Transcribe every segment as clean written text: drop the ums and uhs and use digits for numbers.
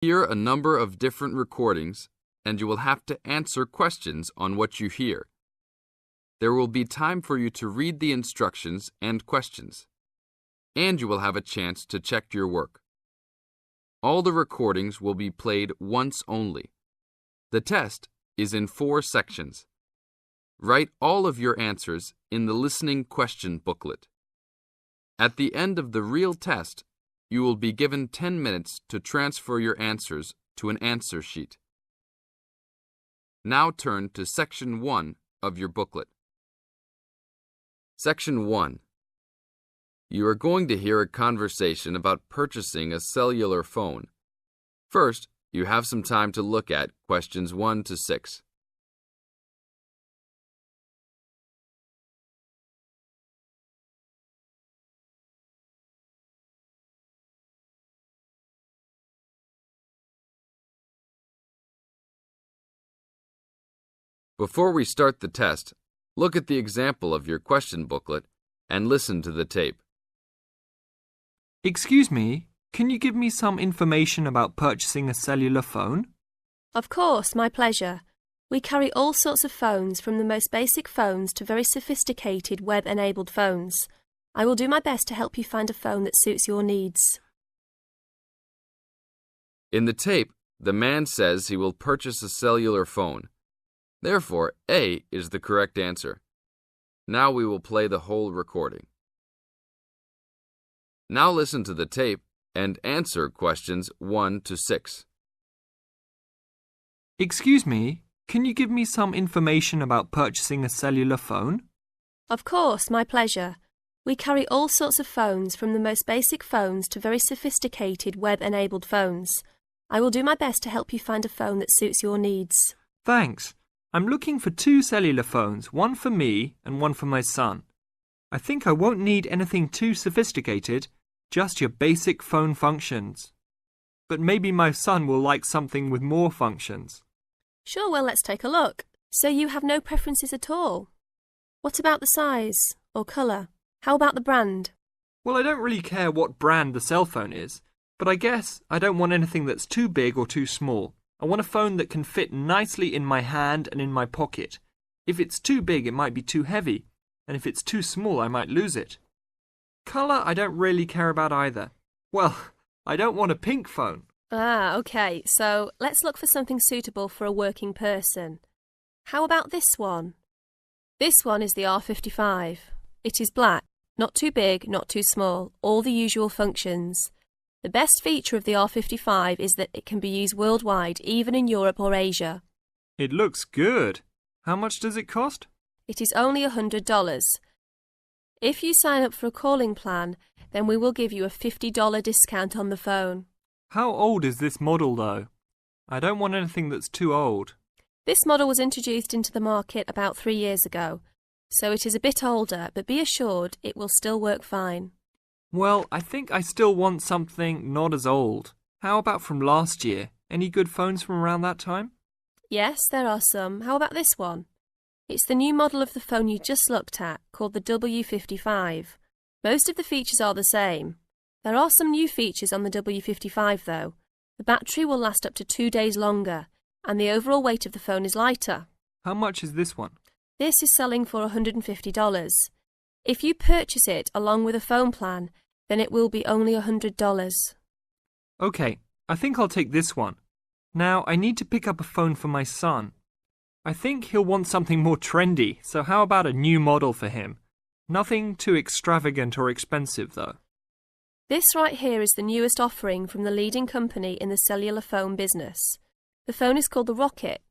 Hear a number of different recordings, and you will have to answer questions on what you hear. There will be time for you to read the instructions and questions, and you will have a chance to check your work. All the recordings will be played once only. The test is in 4 sections. Write all of your answers in the listening question booklet. At the end of the real test, you will be given 10 minutes to transfer your answers to an answer sheet. Now turn to Section 1 of your booklet. Section 1. You are going to hear a conversation about purchasing a cellular phone. First, you have some time to look at questions 1 to 6. Before we start the test, look at the example of your question booklet and listen to the tape. Excuse me, can you give me some information about purchasing a cellular phone? Of course, my pleasure. We carry all sorts of phones, from the most basic phones to very sophisticated web-enabled phones. I will do my best to help you find a phone that suits your needs. In the tape, the man says he will purchase a cellular phone. Therefore, A is the correct answer. Now we will play the whole recording. Now listen to the tape and answer questions 1 to 6. Excuse me, can you give me some information about purchasing a cellular phone? Of course, my pleasure. We carry all sorts of phones, from the most basic phones to very sophisticated web-enabled phones. I will do my best to help you find a phone that suits your needs. Thanks. I'm looking for 2 cellular phones, one for me and one for my son. I think I won't need anything too sophisticated, just your basic phone functions. But maybe my son will like something with more functions. Sure, well, let's take a look. So you have no preferences at all? What about the size or colour? How about the brand? Well, I don't really care what brand the cell phone is, but I guess I don't want anything that's too big or too small. I want a phone that can fit nicely in my hand and in my pocket. If it's too big, it might be too heavy, and if it's too small, I might lose it. Colour, I don't really care about either. Well, I don't want a pink phone. Ah, okay, so let's look for something suitable for a working person. How about this one? This one is the R55. It is black, not too big, not too small, all the usual functions. The best feature of the R55 is that it can be used worldwide, even in Europe or Asia. It looks good. How much does it cost? It is only $100. If you sign up for a calling plan, then we will give you a $50 discount on the phone. How old is this model, though? I don't want anything that's too old. This model was introduced into the market about 3 years ago, so it is a bit older, but be assured it will still work fine. Well, I think I still want something not as old. How about from last year? Any good phones from around that time? Yes, there are some. How about this one? It's the new model of the phone you just looked at, called the W55. Most of the features are the same. There are some new features on the W55 though. The battery will last up to 2 days longer, and the overall weight of the phone is lighter. How much is this one? This is selling for $150. If you purchase it along with a phone plan, then it will be only $100. Okay, I think I'll take this one. Now, I need to pick up a phone for my son. I think he'll want something more trendy, so how about a new model for him? Nothing too extravagant or expensive, though. This right here is the newest offering from the leading company in the cellular phone business. The phone is called the Rocket.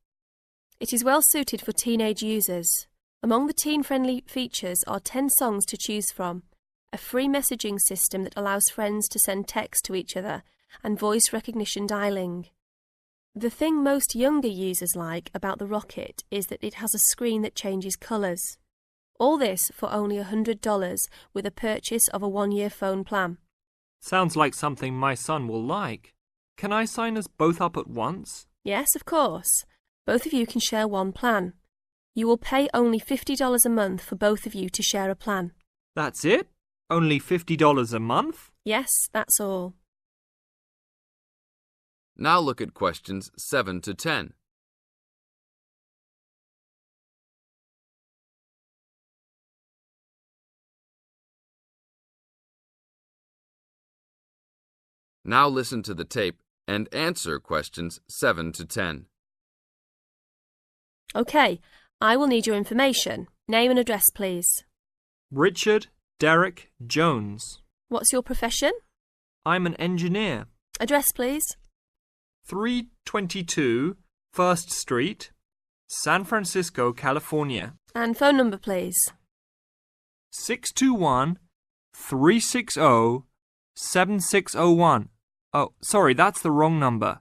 It is well suited for teenage users. Among the teen-friendly features are 10 songs to choose from, a free messaging system that allows friends to send text to each other, and voice recognition dialing. The thing most younger users like about the Rocket is that it has a screen that changes colours. All this for only $100 with a purchase of a 1-year phone plan. Sounds like something my son will like. Can I sign us both up at once? Yes, of course. Both of you can share one plan. You will pay only $50 a month for both of you to share a plan. That's it? Only $50 a month? Yes, that's all. Now look at questions 7 to 10. Now listen to the tape and answer questions 7 to 10. OK, I will need your information. Name and address, please. Richard Derek Jones. What's your profession? I'm an engineer. Address, please. 322 First Street, San Francisco, California. And phone number, please. 621-360-7601. Oh, sorry, that's the wrong number.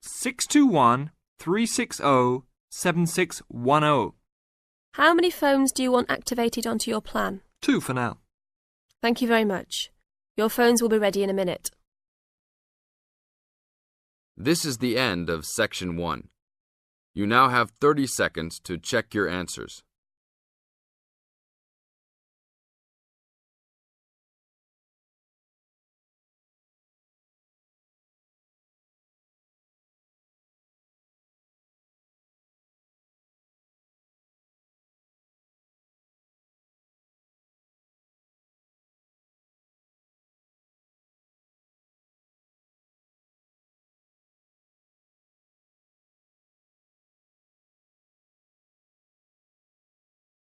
621-360-7610. How many phones do you want activated onto your plan? 2 for now. Thank you very much. Your phones will be ready in a minute. This is the end of Section 1. You now have 30 seconds to check your answers.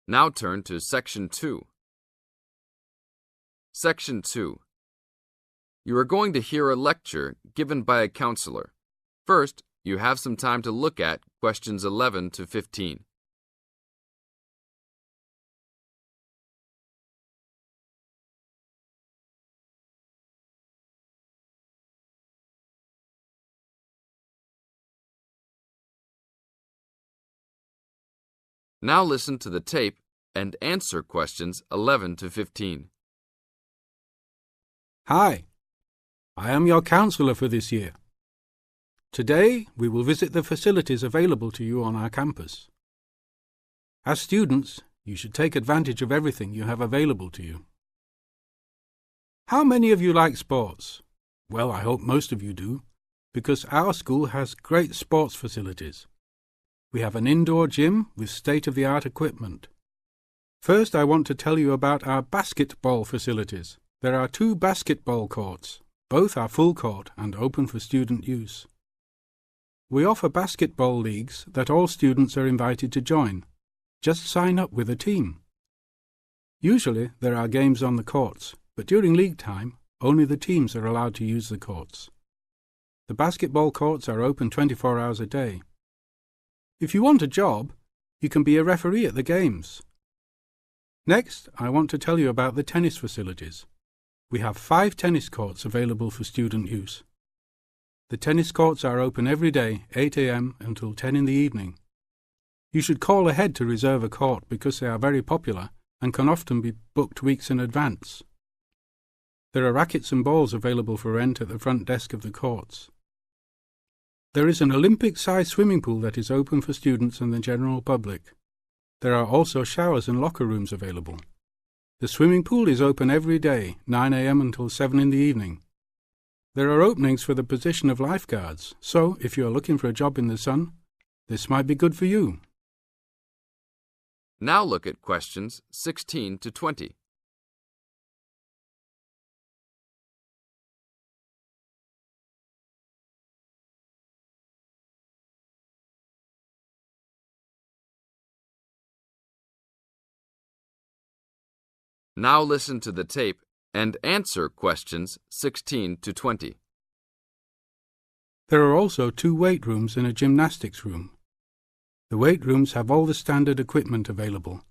Now turn to Section 2. Section 2. You are going to hear a lecture given by a counselor. First, you have some time to look at questions 11 to 15. Now listen to the tape and answer questions 11 to 15. Hi, I am your counselor for this year. Today, we will visit the facilities available to you on our campus. As students, you should take advantage of everything you have available to you. How many of you like sports? Well, I hope most of you do, because our school has great sports facilities. We have an indoor gym with state-of-the-art equipment. First, I want to tell you about our basketball facilities. There are 2 basketball courts. Both are full court and open for student use. We offer basketball leagues that all students are invited to join. Just sign up with a team. Usually, there are games on the courts, but during league time, only the teams are allowed to use the courts. The basketball courts are open 24 hours a day. If you want a job, you can be a referee at the games. Next, I want to tell you about the tennis facilities. We have 5 tennis courts available for student use. The tennis courts are open every day, 8 a.m. until 10 in the evening. You should call ahead to reserve a court because they are very popular and can often be booked weeks in advance. There are rackets and balls available for rent at the front desk of the courts. There is an Olympic-sized swimming pool that is open for students and the general public. There are also showers and locker rooms available. The swimming pool is open every day, 9 a.m. until 7 in the evening. There are openings for the position of lifeguards, so if you are looking for a job in the sun, this might be good for you. Now look at questions 16 to 20. Now listen to the tape and answer questions 16 to 20. There are also 2 weight rooms and a gymnastics room. The weight rooms have all the standard equipment available.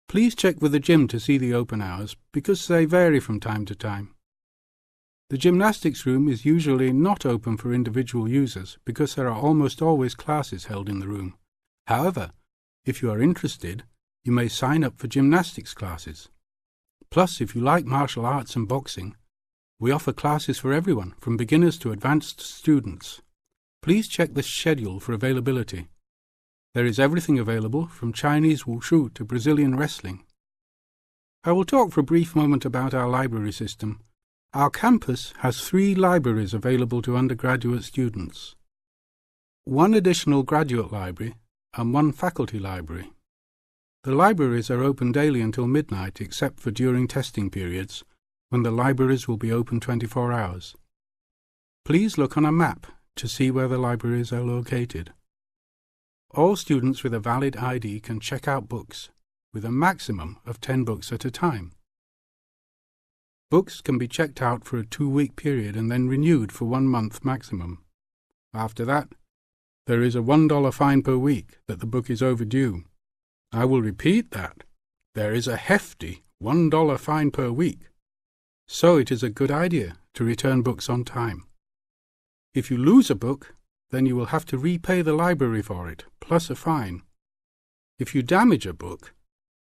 Please check with the gym to see the open hours because they vary from time to time. The gymnastics room is usually not open for individual users because there are almost always classes held in the room. However, if you are interested, you may sign up for gymnastics classes. Plus, if you like martial arts and boxing, we offer classes for everyone, from beginners to advanced students. Please check the schedule for availability. There is everything available, from Chinese wushu to Brazilian wrestling. I will talk for a brief moment about our library system. Our campus has 3 libraries available to undergraduate students. 1 additional graduate library and 1 faculty library. The libraries are open daily until midnight except for during testing periods, when the libraries will be open 24 hours. Please look on a map to see where the libraries are located. All students with a valid ID can check out books, with a maximum of 10 books at a time. Books can be checked out for a 2-week period and then renewed for 1 month maximum. After that, there is a $1 fine per week that the book is overdue. I will repeat that. There is a hefty $1 fine per week. So it is a good idea to return books on time. If you lose a book, then you will have to repay the library for it, plus a fine. If you damage a book,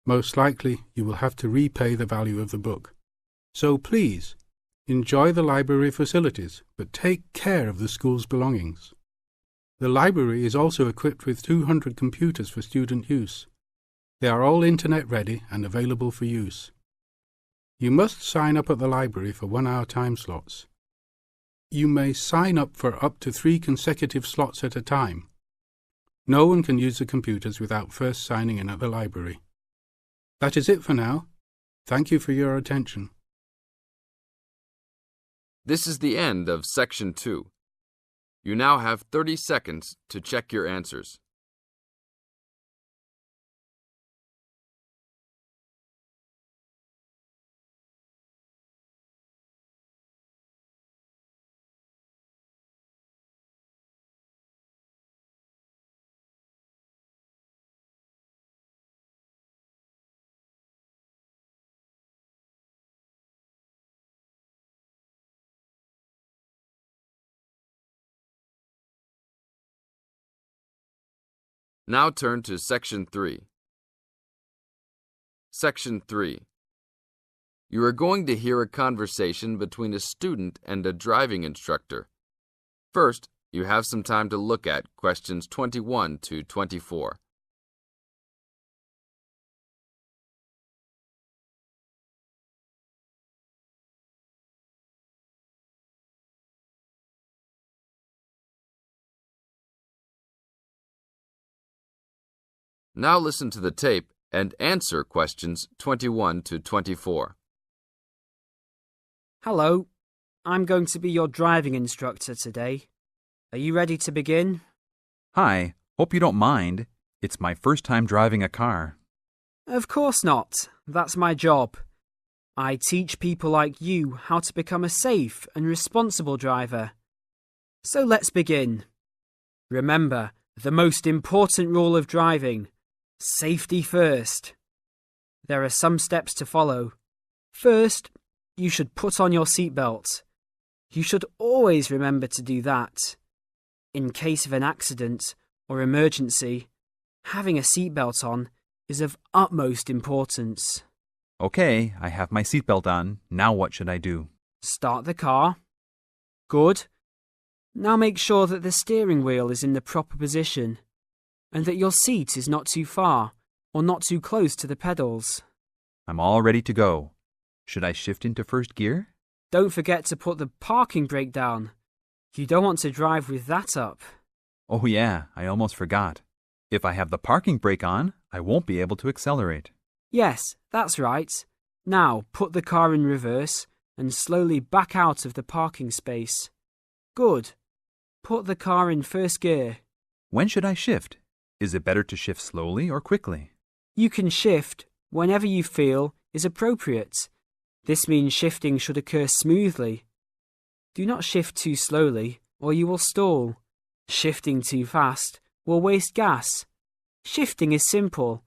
most likely you will have to repay the value of the book. So please, enjoy the library facilities, but take care of the school's belongings. The library is also equipped with 200 computers for student use. They are all internet ready and available for use. You must sign up at the library for 1-hour time slots. You may sign up for up to 3 consecutive slots at a time. No one can use the computers without first signing in at the library. That is it for now. Thank you for your attention. This is the end of Section 2. You now have 30 seconds to check your answers. Now turn to Section 3. Section 3. You are going to hear a conversation between a student and a driving instructor. First, you have some time to look at questions 21 to 24. Now listen to the tape and answer questions 21 to 24. Hello, I'm going to be your driving instructor today. Are you ready to begin? Hi, hope you don't mind. It's my first time driving a car. Of course not. That's my job. I teach people like you how to become a safe and responsible driver. So let's begin. Remember, the most important rule of driving: safety first. There are some steps to follow. First, you should put on your seatbelt. You should always remember to do that. In case of an accident or emergency, having a seatbelt on is of utmost importance. Okay, I have my seatbelt on. Now what should I do? Start the car. Good. Now make sure that the steering wheel is in the proper position, and that your seat is not too far or not too close to the pedals. I'm all ready to go. Should I shift into first gear? Don't forget to put the parking brake down. You don't want to drive with that up. Oh yeah, I almost forgot. If I have the parking brake on, I won't be able to accelerate. Yes, that's right. Now put the car in reverse and slowly back out of the parking space. Good. Put the car in first gear. When should I shift? Is it better to shift slowly or quickly? You can shift whenever you feel is appropriate. This means shifting should occur smoothly. Do not shift too slowly or you will stall. Shifting too fast will waste gas. Shifting is simple.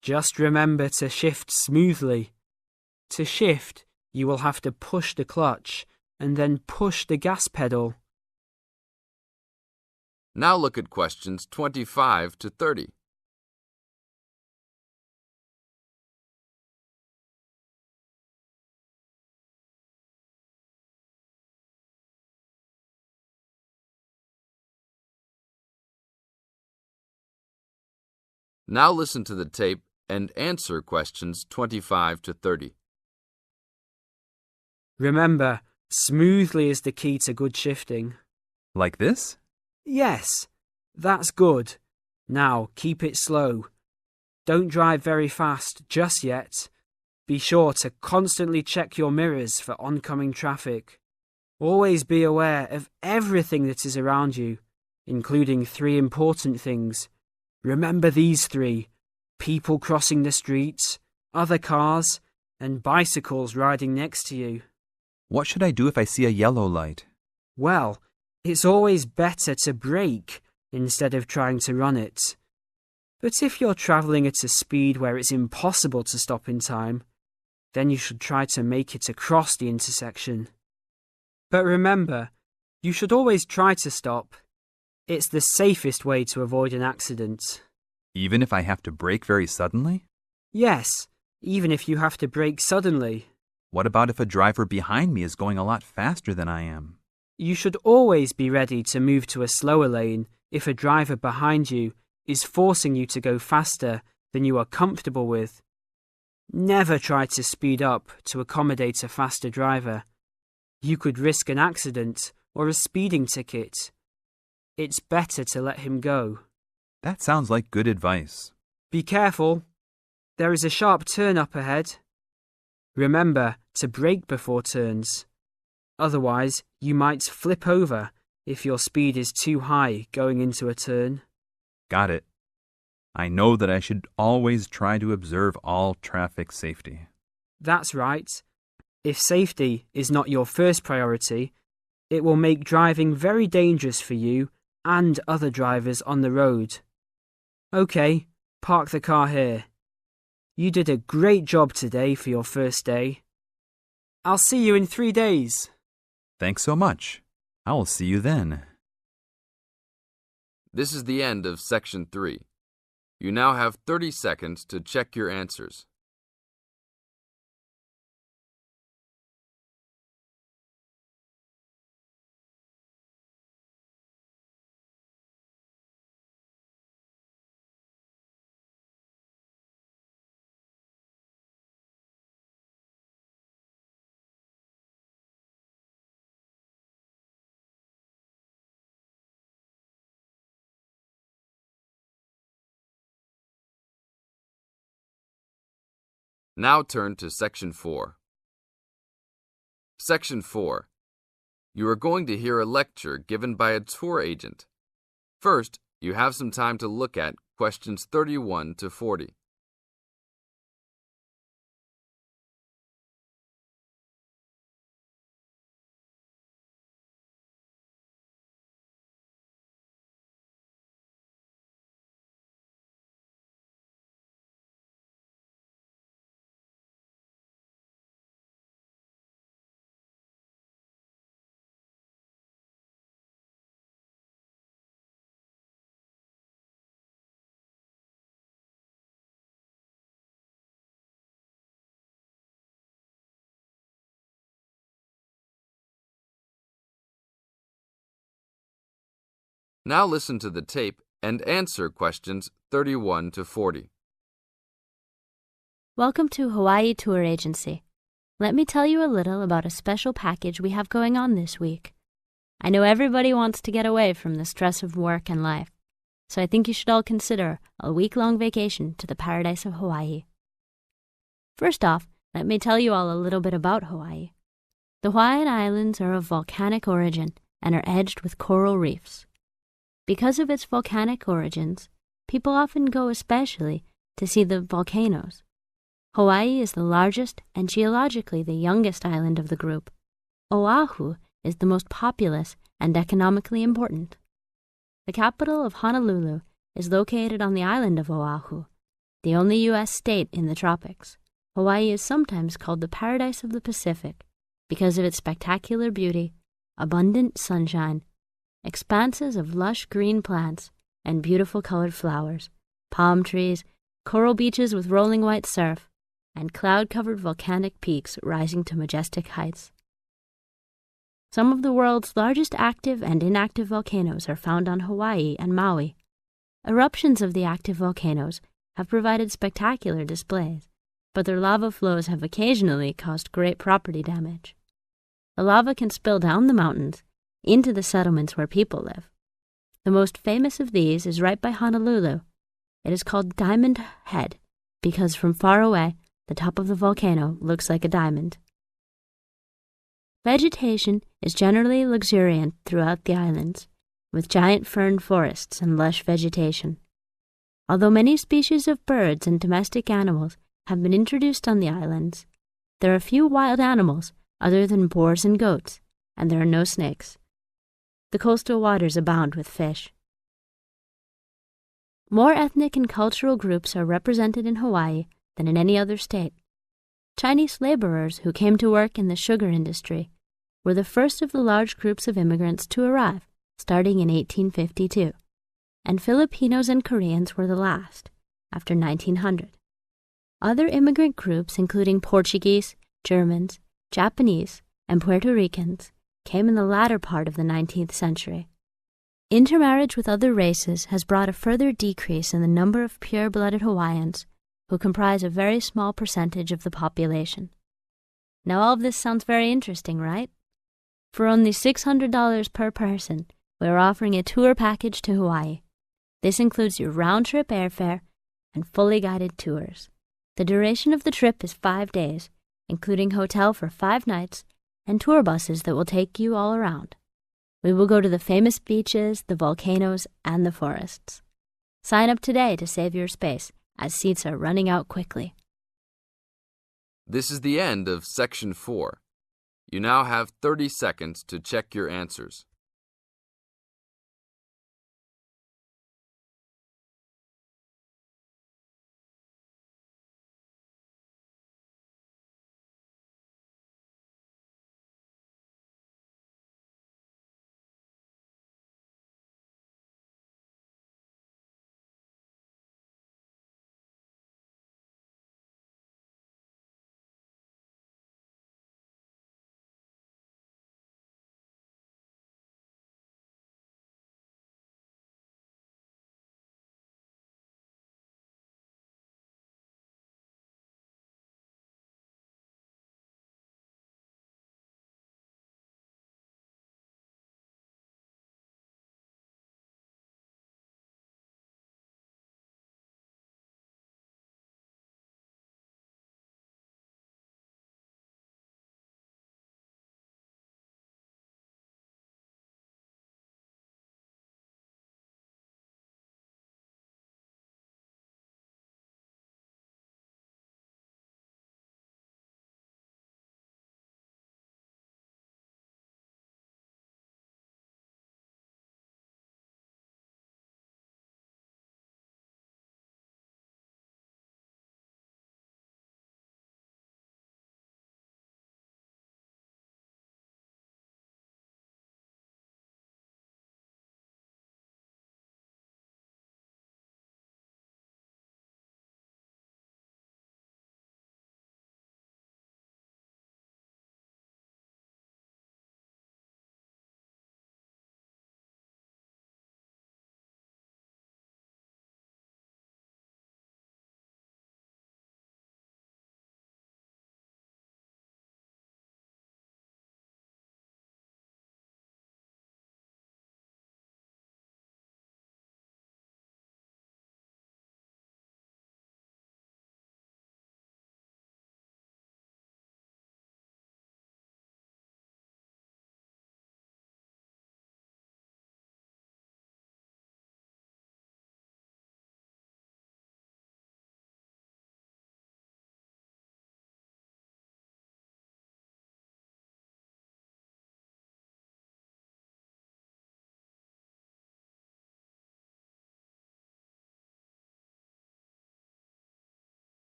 Just remember to shift smoothly. To shift, you will have to push the clutch and then push the gas pedal. Now look at questions 25 to 30. Now listen to the tape and answer questions 25 to 30. Remember, Smoothly is the key to good shifting. Like this? Yes, that's good. Now keep it slow. Don't drive very fast just yet. Be sure to constantly check your mirrors for oncoming traffic. Always be aware of everything that is around you, including 3 important things. Remember these 3: people crossing the streets, other cars, and bicycles riding next to you. What should I do if I see a yellow light? Well, it's always better to brake instead of trying to run it. But if you're travelling at a speed where it's impossible to stop in time, then you should try to make it across the intersection. But remember, you should always try to stop. It's the safest way to avoid an accident. Even if I have to brake very suddenly? Yes, even if you have to brake suddenly. What about if a driver behind me is going a lot faster than I am? You should always be ready to move to a slower lane if a driver behind you is forcing you to go faster than you are comfortable with. Never try to speed up to accommodate a faster driver. You could risk an accident or a speeding ticket. It's better to let him go. That sounds like good advice. Be careful. There is a sharp turn up ahead. Remember to brake before turns. Otherwise, you might flip over if your speed is too high going into a turn. Got it. I know that I should always try to observe all traffic safety. That's right. If safety is not your first priority, it will make driving very dangerous for you and other drivers on the road. Okay, park the car here. You did a great job today for your first day. I'll see you in 3 days. Thanks so much. I will see you then. This is the end of Section 3. You now have 30 seconds to check your answers. Now turn to Section 4. Section 4. You are going to hear a lecture given by a tour agent. First, you have some time to look at questions 31 to 40. Now listen to the tape and answer questions 31 to 40. Welcome to Hawaii Tour Agency. Let me tell you a little about a special package we have going on this week. I know everybody wants to get away from the stress of work and life, so I think you should all consider a week-long vacation to the paradise of Hawaii. First off, let me tell you all a little bit about Hawaii. The Hawaiian Islands are of volcanic origin and are edged with coral reefs. Because of its volcanic origins, people often go especially to see the volcanoes. Hawaii is the largest and geologically the youngest island of the group. Oahu is the most populous and economically important. The capital of Honolulu is located on the island of Oahu, the only U.S. state in the tropics. Hawaii is sometimes called the paradise of the Pacific because of its spectacular beauty, abundant sunshine, expanses of lush green plants and beautiful colored flowers, palm trees, coral beaches with rolling white surf, and cloud-covered volcanic peaks rising to majestic heights. Some of the world's largest active and inactive volcanoes are found on Hawaii and Maui. Eruptions of the active volcanoes have provided spectacular displays, but their lava flows have occasionally caused great property damage. The lava can spill down the mountains into the settlements where people live. The most famous of these is right by Honolulu. It is called Diamond Head because from far away, the top of the volcano looks like a diamond. Vegetation is generally luxuriant throughout the islands, with giant fern forests and lush vegetation. Although many species of birds and domestic animals have been introduced on the islands, there are few wild animals other than boars and goats, and there are no snakes. The coastal waters abound with fish. More ethnic and cultural groups are represented in Hawaii than in any other state. Chinese laborers who came to work in the sugar industry were the first of the large groups of immigrants to arrive, starting in 1852, and Filipinos and Koreans were the last, after 1900. Other immigrant groups, including Portuguese, Germans, Japanese, and Puerto Ricans, came in the latter part of the 19th century. Intermarriage with other races has brought a further decrease in the number of pure-blooded Hawaiians, who comprise a very small percentage of the population. Now all of this sounds very interesting, right? For only $600 per person, we are offering a tour package to Hawaii. This includes your round-trip airfare and fully guided tours. The duration of the trip is 5 days, including hotel for 5 nights and tour buses that will take you all around. We will go to the famous beaches, the volcanoes, and the forests. Sign up today to save your space, as seats are running out quickly. This is the end of Section 4. You now have 30 seconds to check your answers.